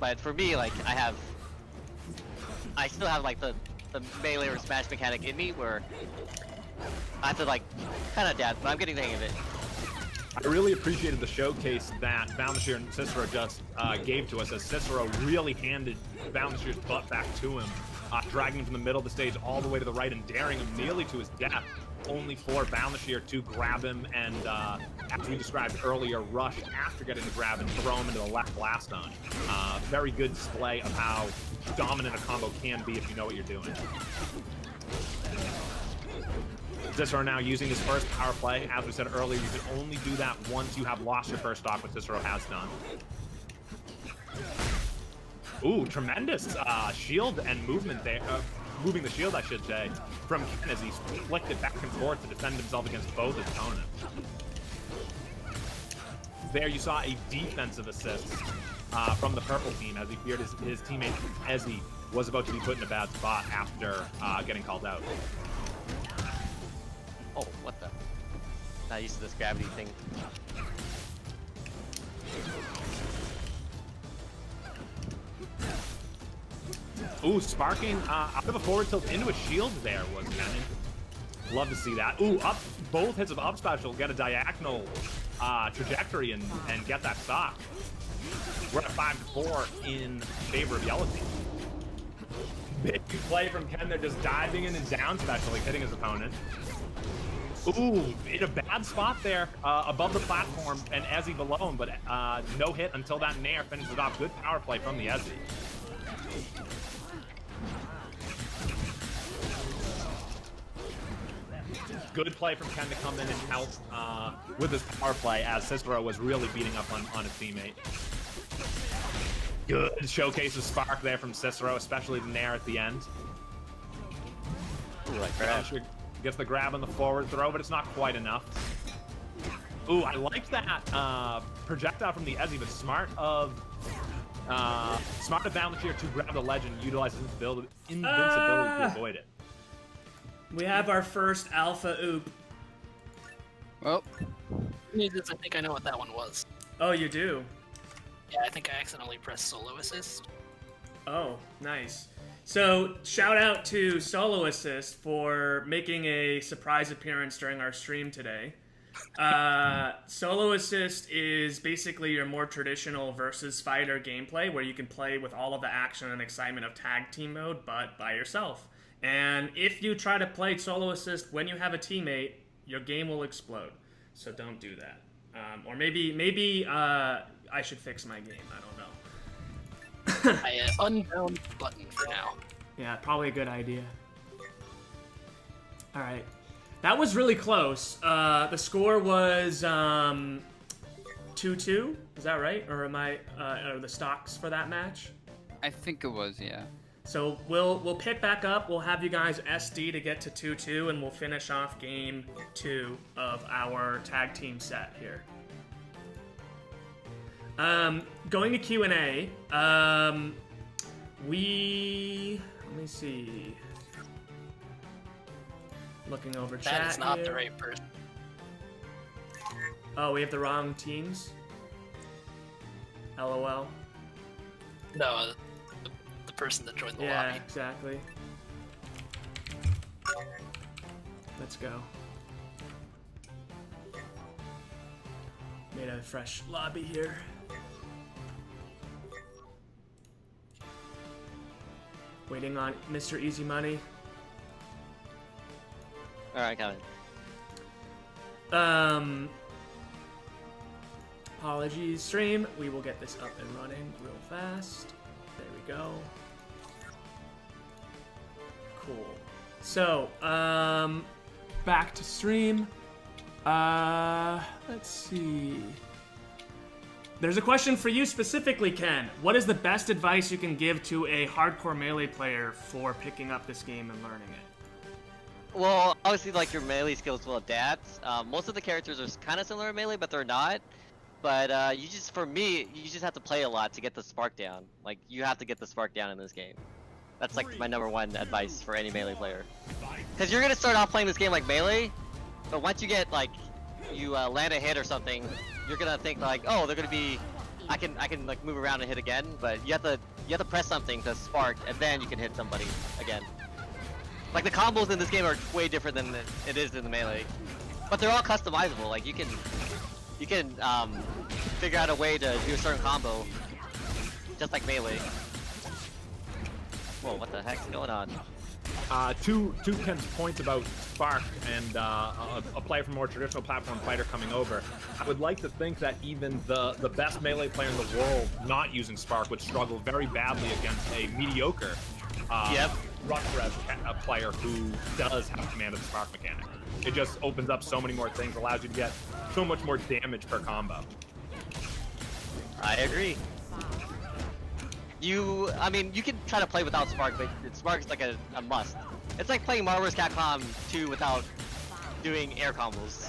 But for me, like I still have like the Melee or Smash mechanic in me where I have to like kind of adapt, but I'm getting the hang of it. I really appreciated the showcase that Vanisher and Cicero just gave to us, as Cicero really handed Vanisher's butt back to him, dragging him from the middle of the stage all the way to the right and daring him nearly to his death, only for Vanisher to grab him and, as we described earlier, rush after getting the grab and throw him into the left blast on. Very good display of how dominant a combo can be if you know what you're doing. Cicero now using his first power play. As we said earlier, you can only do that once you have lost your first stock, which Cicero has done. Ooh, tremendous shield and movement there. Moving the shield, I should say, from Ken as he flicked it back and forth to defend himself against both his opponents. There you saw a defensive assist from the purple team as he feared his teammate Ezzy was about to be put in a bad spot after getting called out. Oh, what the? Not used to this gravity thing. Ooh, sparking out of a forward tilt into a shield there was Cannon. Love to see that. Ooh, up both hits of up special get a diagonal trajectory and get that stock. We're at 5-4 in favor of Yellow Team. Big play from Ken. They're just diving in and down specially, hitting his opponent. Ooh, in a bad spot there, above the platform, and Ezzy below him, but no hit until that Nair finishes off. Good power play from the Ezzy. Good play from Ken to come in and help with his power play as Cicero was really beating up on his teammate. Good showcases Spark there from Cicero, especially the Nair at the end. Ooh, like grab. Gets the grab on the forward throw, but it's not quite enough. Ooh, I liked that projectile from the Ezzy, but smart of Valantier to grab the ledge and utilize his invincibility to avoid it. We have our first alpha oop. Well, I think I know what that one was. Oh, you do? Yeah, I think I accidentally pressed solo assist. Oh, nice. So, shout out to Solo Assist for making a surprise appearance during our stream today. Solo Assist is basically your more traditional versus fighter gameplay where you can play with all of the action and excitement of tag team mode, but by yourself. And if you try to play Solo Assist when you have a teammate, your game will explode. So don't do that. Or maybe I should fix my game. I don't know. I unbound the button for now. Yeah, probably a good idea. All right. That was really close. The score was 2-2. Is that right? Or am I are the stocks for that match? I think it was, yeah. So we'll pick back up. We'll have you guys SD to get to 2-2, and we'll finish off game 2 of our tag team set here. Going to Q&A. Let me see. Looking over chat. That is not here. the right person. Oh, we have the wrong teams. LOL. No, the person that joined the Yeah, lobby. exactly. Let's go. Made a fresh lobby here. Waiting on Mr. Easy Money. Alright, coming. Apologies, stream. We will get this up and running real fast. There we go. Cool. So, back to stream. Let's see. There's a question for you specifically, Ken. What is the best advice you can give to a hardcore Melee player for picking up this game and learning it? Well, obviously, like, your melee skills will adapt. Most of the characters are kind of similar to melee, but they're not. But for me, you just have to play a lot to get the spark down. Like, you have to get the spark down in this game. That's like my #1 advice for any melee player. Because you're gonna start off playing this game like melee, but once you get like, you land a hit or something, you're gonna think like, oh, they're gonna be, I can like move around and hit again. But you have to press something to spark, and then you can hit somebody again. Like the combos in this game are way different than it is in the melee, but they're all customizable. Like you can figure out a way to do a certain combo, just like melee. Whoa, what the heck's going on? To Ken's points about Spark and a player from a more traditional platform fighter coming over, I would like to think that even the best melee player in the world not using Spark would struggle very badly against a mediocre Rushdown player who does have command of the Spark mechanic. It just opens up so many more things, allows you to get so much more damage per combo. I agree. I mean, you can try to play without Spark, but Spark's like a must. It's like playing Marvel vs. Capcom 2 without doing air combos.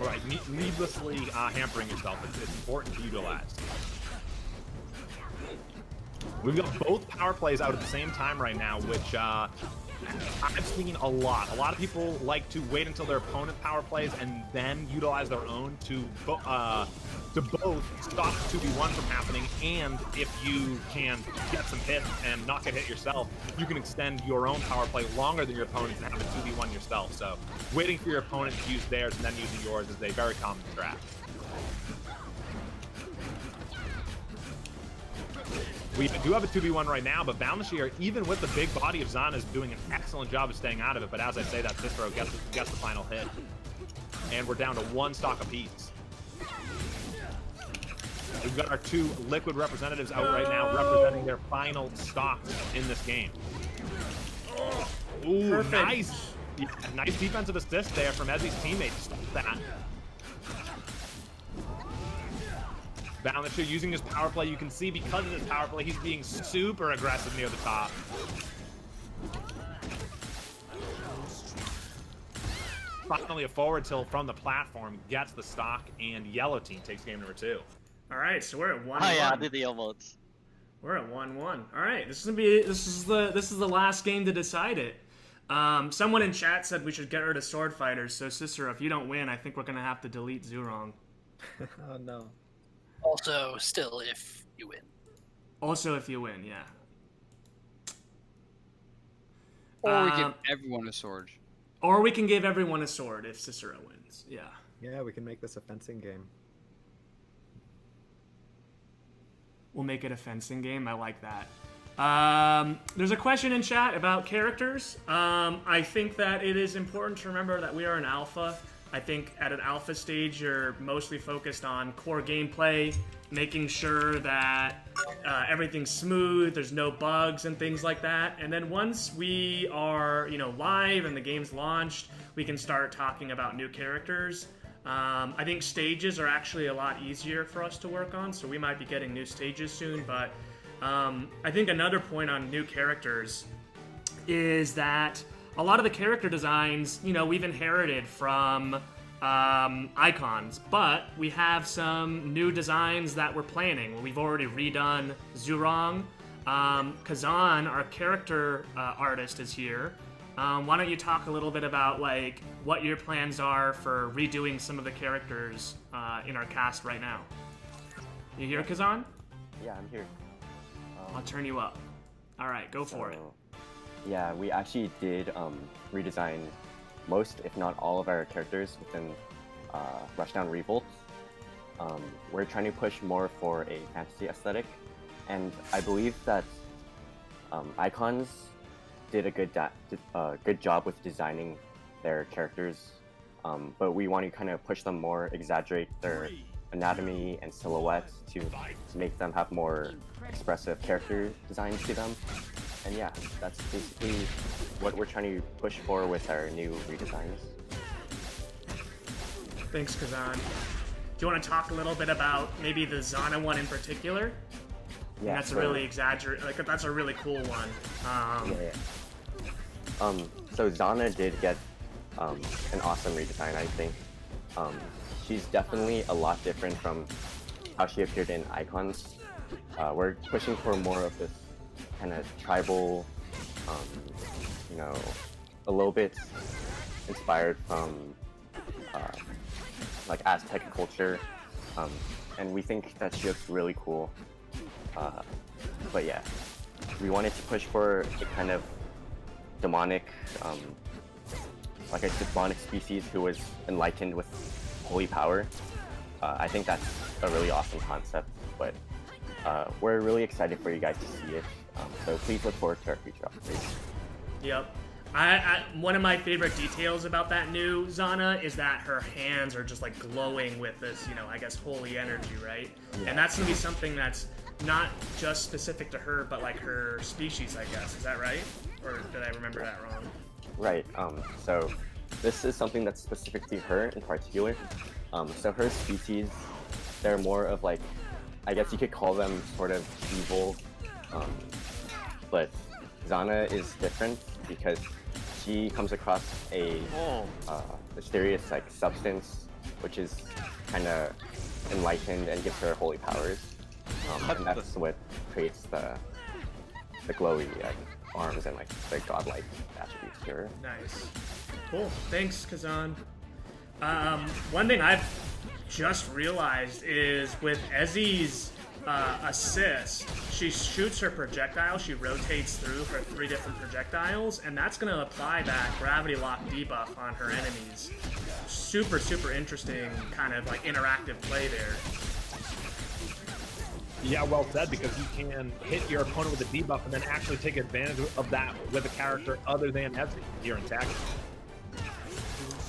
Right, needlessly hampering yourself. It's important to utilize. We've got both power plays out at the same time right now, which I've seen a lot. A lot of people like to wait until their opponent power plays and then utilize their own to both stop 2v1 from happening, and if you can get some hits and not get hit yourself, you can extend your own power play longer than your opponent's and have a 2v1 yourself. So waiting for your opponent to use theirs and then using yours is a very common strat. We do have a 2v1 right now, but Boundless here, even with the big body of Zana, is doing an excellent job of staying out of it. But as I say that, Cicero gets the final hit. And we're down to 1 stock apiece. We've got our 2 Liquid representatives out right now representing their final stock in this game. Ooh, Perfect. nice. Yeah, nice defensive assist there from Ezzy's teammate to stop that. Boundless here using his power play. You can see because of his power play, he's being super aggressive near the top. Finally, a forward tilt from the platform gets the stock, and yellow team takes game number 2. All right, so we're at 1-1. Oh yeah, I did the emotes. We're at 1-1. All right, this is the last game to decide it. Someone in chat said we should get rid of sword fighters. So Cicero, if you don't win, I think we're gonna have to delete Zurong. Oh no. Also, still, if you win. Also, if you win, yeah. Or we give everyone a sword. Or we can give everyone a sword if Cicero wins. Yeah. Yeah, we can make this a fencing game. We'll make it a fencing game. I like that. There's a question in chat about characters. I think that it is important to remember that we are an alpha. I think at an alpha stage, you're mostly focused on core gameplay, making sure that everything's smooth, there's no bugs and things like that. And then once we are, live and the game's launched, we can start talking about new characters. I think stages are actually a lot easier for us to work on, so we might be getting new stages soon. But I think another point on new characters is that a lot of the character designs, we've inherited from icons, but we have some new designs that we're planning. We've already redone Zurong. Kazan, our character artist, is here. Why don't you talk a little bit about what your plans are for redoing some of the characters in our cast right now? You here, Kazan? Yeah, I'm here. I'll turn you up. All right, go for it. Yeah, we actually did redesign most, if not all, of our characters within Rushdown Revolt. We're trying to push more for a fantasy aesthetic, and I believe that Icons did a good job with designing their characters, but we want to kind of push them more, exaggerate their anatomy and silhouette to make them have more expressive character designs to them. And yeah, that's basically what we're trying to push for with our new redesigns. Thanks, Kazan. Do you want to talk a little bit about maybe the Zana one in particular? Yeah, that's so, a really that's a really cool one. So Zana did get an awesome redesign, I think. She's definitely a lot different from how she appeared in Icons. We're pushing for more of this kind of tribal, a little bit inspired from Aztec culture, and we think that she looks really cool. But yeah, we wanted to push for a kind of demonic, a demonic species who was enlightened with holy power. I think that's a really awesome concept, but we're really excited for you guys to see it. So please look forward to our future updates. Yep. One of my favorite details about that new Zana is that her hands are just glowing with this, holy energy, right? Yeah. And that's gonna be something that's not just specific to her, but her species, I guess. Is that right? Or did I remember that wrong? Right. So this is something that's specific to her in particular. So her species, they're more of I guess you could call them sort of evil. But Zana is different because she comes across a mysterious substance, which is kind of enlightened and gives her holy powers. And that's what creates the glowy arms and the godlike attributes to her. Nice. Cool. Thanks, Kazan. One thing I've just realized is with Ezzy's assist, she shoots her projectile, she rotates through her 3 different projectiles, and that's going to apply that gravity lock debuff on her enemies. Super, super interesting kind of interactive play there. Yeah, well said, because you can hit your opponent with a debuff and then actually take advantage of that with a character other than Ezreal here in Tag.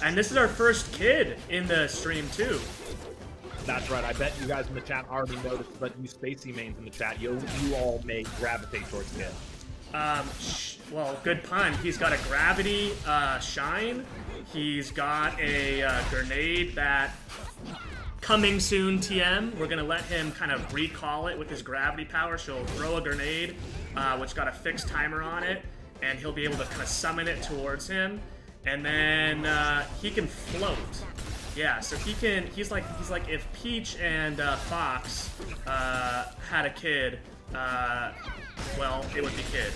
And this is our first kid in the stream too. That's right. I bet you guys in the chat already noticed, but you Spacey mains in the chat, you all may gravitate towards kid. Well, good pun. He's got a gravity shine. He's got a grenade that coming soon. TM. We're gonna let him kind of recall it with his gravity power. She'll throw a grenade, which got a fixed timer on it, and he'll be able to kind of summon it towards him. And then he can float. Yeah, so he's like if Peach and Fox had a kid, well, it would be Kid.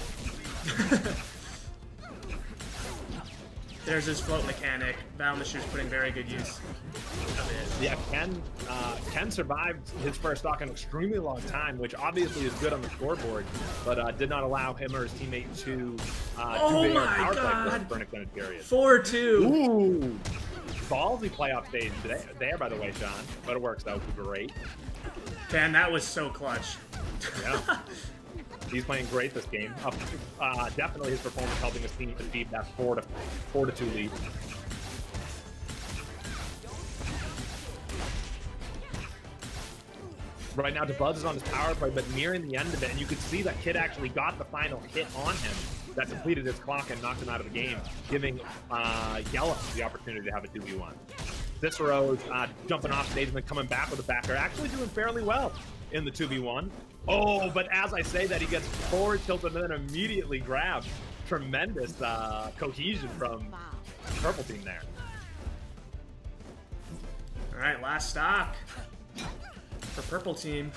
There's his float mechanic. Valmishu's putting very good use of it. Yeah, Ken survived his first stock an extremely long time, which obviously is good on the scoreboard, but did not allow him or his teammate to Oh do my power God. play for an extended period. 4-2. Ooh, ballsy playoff stage there, by the way, Sean. But it works out great. Man, that was so clutch. Yeah. He's playing great this game. Definitely his performance helping his team achieve that 4-2 lead. Right now, DeBuzz is on his power play, but nearing the end of it, and you can see that Kid actually got the final hit on him that depleted his clock and knocked him out of the game, giving Yellow the opportunity to have a 2v1. Cicero's jumping off stage and then coming back with a backer, actually doing fairly well in the 2v1. Oh, but as I say that, he gets forward tilted and then immediately grabbed. Tremendous cohesion from the purple team there. All right, last stock for purple team.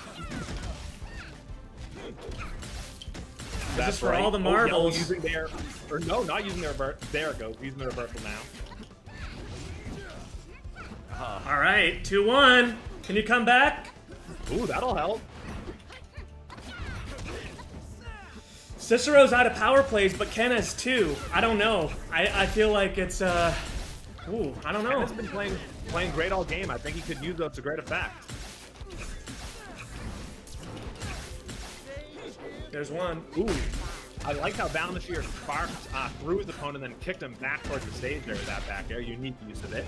This is for all the marbles. Oh, using their, or no, not using their reversal. There it goes, using their reversal now. All right, 2-1. Can you come back? Ooh, that'll help. Cicero's out of power plays, but Ken has 2. I don't know. I feel like it's ooh, I don't know. Ken has been playing great all game. I think he could use those to great effect. There's one. Ooh, I like how Valmashir sparked through his opponent and then kicked him back towards the stage there with that back air. Unique use of it.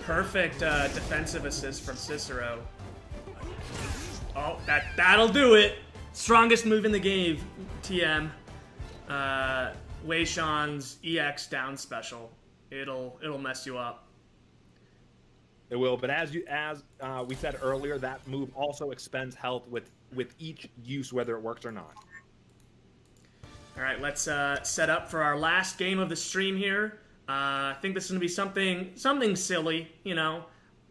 Perfect defensive assist from Cicero. Oh, that'll do it. Strongest move in the game, TM. Wei Shan's EX down special. It'll mess you up. It will, but as we said earlier, that move also expends health with each use, whether it works or not. All right, let's set up for our last game of the stream here. I think this is gonna be something silly. You know,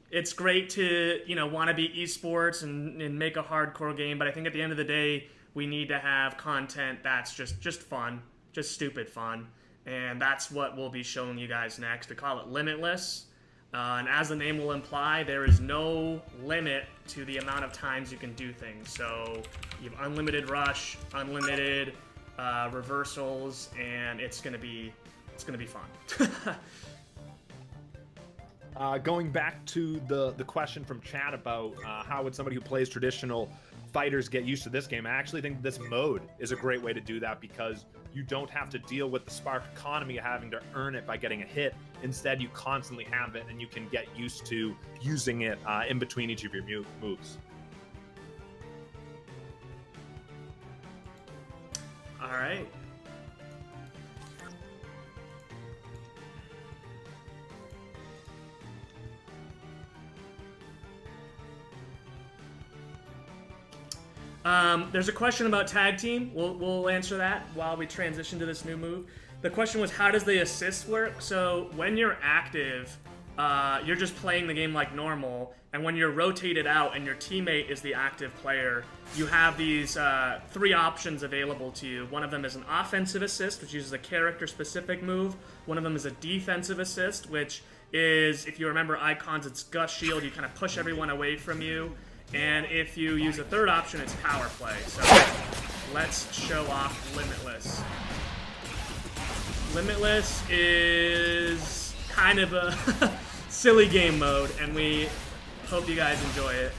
it's great to want to be esports and make a hardcore game, but I think at the end of the day, we need to have content that's just fun, just stupid fun, and that's what we'll be showing you guys next. We call it Limitless. And as the name will imply, there is no limit to the amount of times you can do things. So you have unlimited rush, unlimited reversals, and it's gonna be fun. Going back to the question from chat about how would somebody who plays traditional fighters get used to this game, I actually think this mode is a great way to do that because you don't have to deal with the spark economy of having to earn it by getting a hit. Instead, you constantly have it and you can get used to using it in between each of your moves. All right. There's a question about tag team. We'll answer that while we transition to this new move. The question was, how does the assist work? So when you're active, you're just playing the game like normal, and when you're rotated out and your teammate is the active player, you have these 3 options available to you. One of them is an offensive assist, which uses a character-specific move. One of them is a defensive assist, which is, if you remember Icons, it's Gust Shield. You kind of push everyone away from you. And if you use a third option, it's power play. So let's show off Limitless. Limitless is kind of a silly game mode, and we hope you guys enjoy it.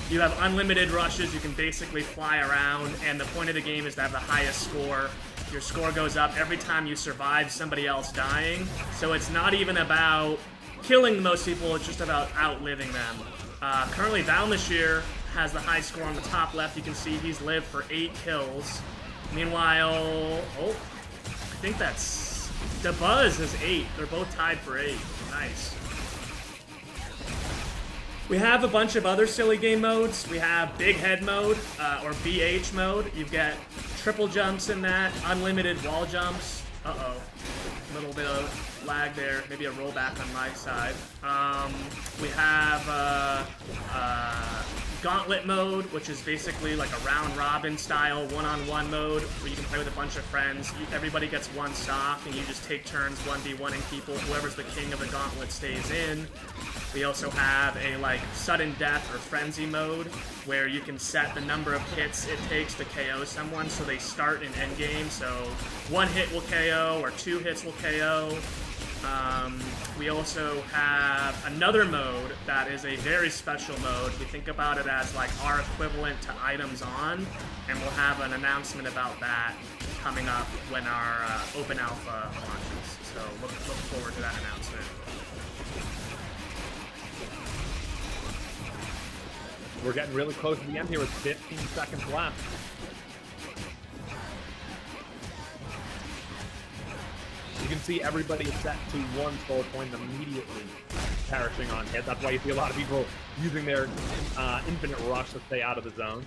You have unlimited rushes, you can basically fly around, and the point of the game is to have the highest score. Your score goes up every time you survive somebody else dying, so it's not even about killing the most people, it's just about outliving them. Currently, Valmashir has the high score on the top left. You can see he's lived for 8 kills. Meanwhile, oh, I think that's... DeBuzz has 8. They're both tied for 8. Nice. We have a bunch of other silly game modes. We have Big Head mode, or BH mode. You get triple jumps in that, unlimited wall jumps. Uh-oh. A little bit of lag there, maybe a rollback on my side. We have Gauntlet mode, which is basically like a round-robin style one-on-one mode where you can play with a bunch of friends. Everybody gets one stock, and you just take turns 1v1ing people. Whoever's the king of the gauntlet stays in. We also have a like sudden death or frenzy mode where you can set the number of hits it takes to KO someone, so they start in endgame. So 1 hit will KO or 2 hits will KO. We also have another mode that is a very special mode. We think about it as like our equivalent to items on, and we'll have an announcement about that coming up when our open alpha launches. So look forward to that announcement. We're getting really close to the end here with 15 seconds left. You can see everybody is set to 1 soul point immediately perishing on hit. That's why you see a lot of people using their infinite rush to stay out of the zone.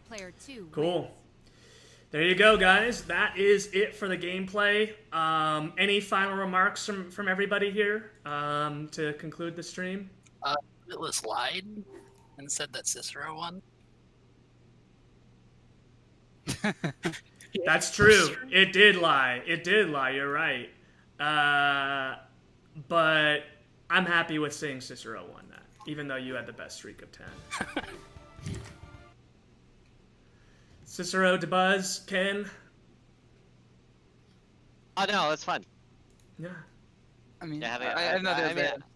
Player 2. Cool. There you go, guys. That is it for the gameplay. Any final remarks from everybody here to conclude the stream? Limitless lied and said that Cicero won. That's true. It did lie. It did lie. You're right. But I'm happy with saying Cicero won that, even though you had the best streak of 10. Cicero, DeBuzz, Ken? Oh no, it's fun. Yeah. I mean, Yeah, I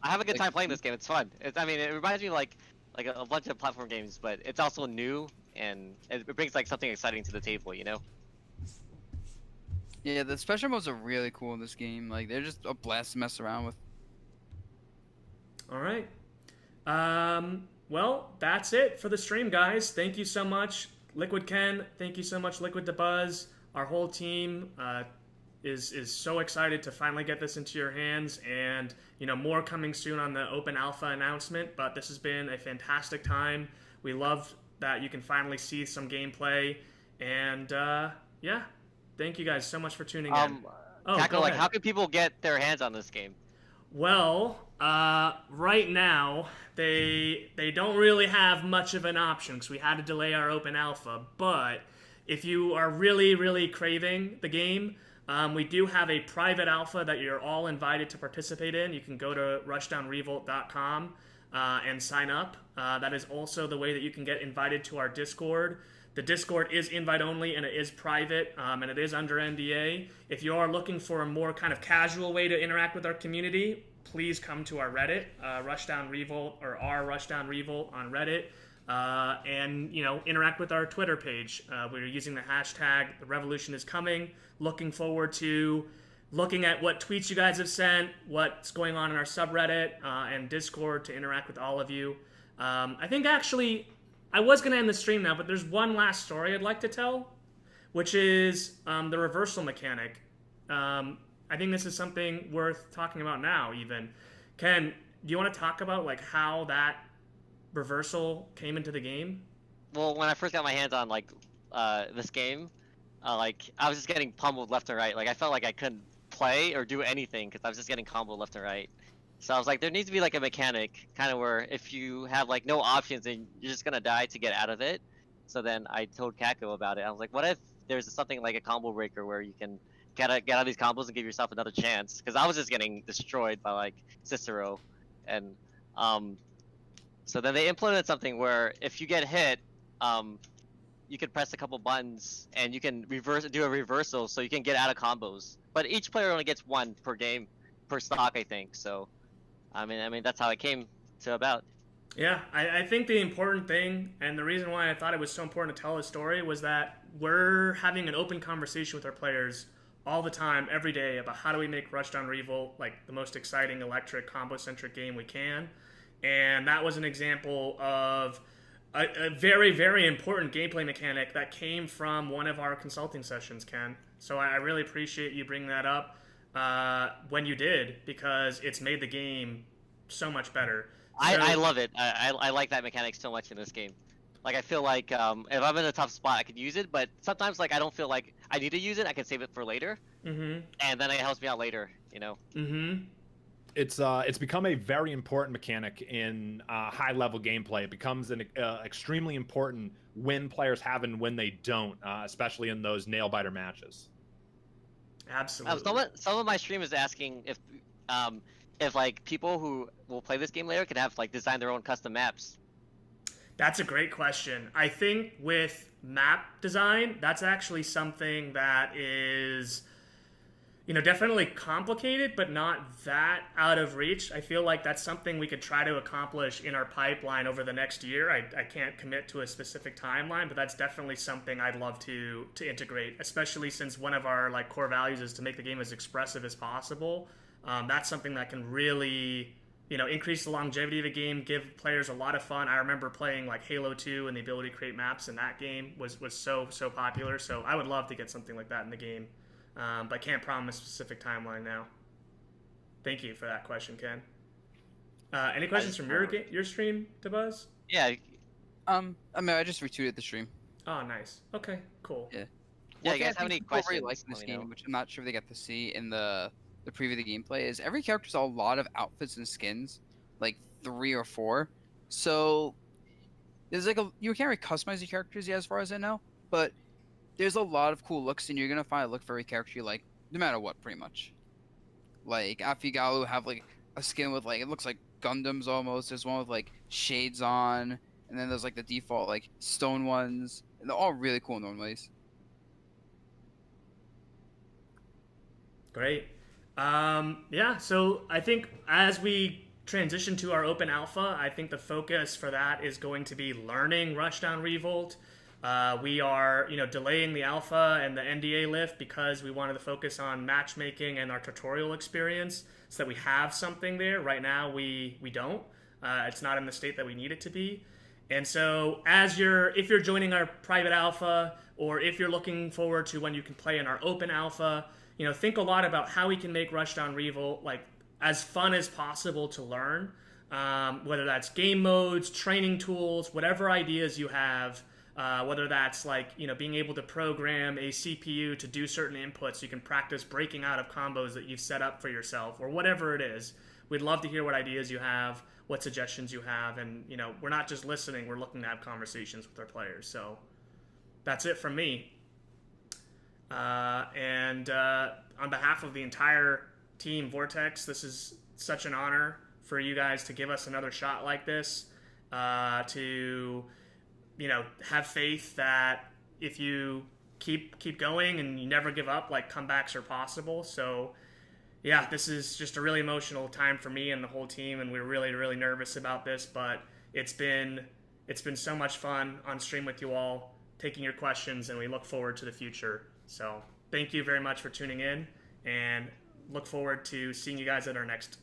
I have a good time playing this game. It's fun. It reminds me of like a bunch of platform games, but it's also new and it brings like something exciting to the table, you know? Yeah, the special modes are really cool in this game. Like, they're just a blast to mess around with. All right. Well, that's it for the stream, guys. Thank you so much, Liquid Ken. Thank you so much, Liquid DeBuzz. Our whole team is so excited to finally get this into your hands, and more coming soon on the open alpha announcement. But this has been a fantastic time. We love that you can finally see some gameplay, and yeah, thank you guys so much for tuning in. Tackle, like, how can people get their hands on this game? Well, right now they don't really have much of an option because we had to delay our open alpha. But if you are really, really craving the game, we do have a private alpha that you're all invited to participate in. You can go to rushdownrevolt.com and sign up. That is also the way that you can get invited to our Discord. The Discord is invite only and it is private and it is under NDA. If you are looking for a more kind of casual way to interact with our community, please come to our Reddit, Rushdown Revolt, or our Rushdown Revolt on Reddit, and interact with our Twitter page. We're using the hashtag The Revolution is Coming. Looking forward to looking at what tweets you guys have sent, what's going on in our subreddit and Discord to interact with all of you. I think actually I was going to end the stream now, but there's one last story I'd like to tell, which is the reversal mechanic. I think this is something worth talking about now, even. Ken, do you want to talk about like how that reversal came into the game? Well, when I first got my hands on like this game, I was just getting pummeled left and right. Like I felt like I couldn't play or do anything because I was just getting comboed left and right. So I was like, there needs to be like a mechanic, kind of where if you have like no options, then you're just gonna die to get out of it. So then I told Kako about it. I was like, what if there's something like a combo breaker where you can get out of these combos and give yourself another chance? Because I was just getting destroyed by like Cicero, and so then they implemented something where if you get hit, you can press a couple buttons and you can do a reversal, so you can get out of combos. But each player only gets one per game, per stock, I think. So, I mean that's how it came to about. Yeah, I think the important thing, and the reason why I thought it was so important to tell this story, was that we're having an open conversation with our players all the time, every day, about how do we make Rushdown Revolt like the most exciting electric combo-centric game we can. And that was an example of a very, very important gameplay mechanic that came from one of our consulting sessions, Ken. So I really appreciate you bringing that up when you did, because it's made the game so much better. I love it. I like that mechanic so much in this game. Like, I feel like if I'm in a tough spot, I could use it, but sometimes like I don't feel like I need to use it. I can save it for later, and then it helps me out later. You know. It's become a very important mechanic in high level gameplay. It becomes an extremely important when players have and when they don't, especially in those nail biter matches. Absolutely. Some of my streamers asking if like people who will play this game later could have like design their own custom maps. That's a great question. I think with map design, that's actually something that is, definitely complicated, but not that out of reach. I feel like that's something we could try to accomplish in our pipeline over the next year. I can't commit to a specific timeline, but that's definitely something I'd love to integrate, especially since one of our like core values is to make the game as expressive as possible. That's something that can really, increase the longevity of the game, give players a lot of fun. I remember playing like Halo 2, and the ability to create maps in that game was so popular. So I would love to get something like that in the game, but can't promise a specific timeline now. Thank you for that question, Ken. Any questions from your stream, DeBuzz? Yeah. I mean, I just retweeted the stream. Oh, nice. Okay, cool. Yeah. Yeah, One you thing guys I have any think people really questions? like in this Let me know. game, which I'm not sure if they got to see in the preview of the gameplay, is every character's a lot of outfits and skins, like 3 or 4. So there's like you can't really customize your characters yet, as far as I know, but there's a lot of cool looks, and you're gonna find a look for every character you like, no matter what, pretty much. Like Afigalu have like a skin with like, it looks like Gundams almost. There's one with like shades on, and then there's like the default like stone ones, and they're all really cool in their own ways. Great. Yeah, so I think as we transition to our open alpha, I think the focus for that is going to be learning Rushdown Revolt. We are, delaying the alpha and the NDA lift because we wanted to focus on matchmaking and our tutorial experience so that we have something there. Right now, we don't. It's not in the state that we need it to be. And so if you're joining our private alpha, or if you're looking forward to when you can play in our open alpha, think a lot about how we can make Rushdown Revolt like as fun as possible to learn, whether that's game modes, training tools, whatever ideas you have, whether that's like, being able to program a CPU to do certain inputs so you can practice breaking out of combos that you've set up for yourself, or whatever it is. We'd love to hear what ideas you have, what suggestions you have, and, we're not just listening, we're looking to have conversations with our players. So that's it from me. And on behalf of the entire team Vortex, this is such an honor for you guys to give us another shot like this, to have faith that if you keep going and you never give up, like, comebacks are possible. So yeah, this is just a really emotional time for me and the whole team, and we're really, really nervous about this, but it's been so much fun on stream with you all, taking your questions, and we look forward to the future. So thank you very much for tuning in, and look forward to seeing you guys at our next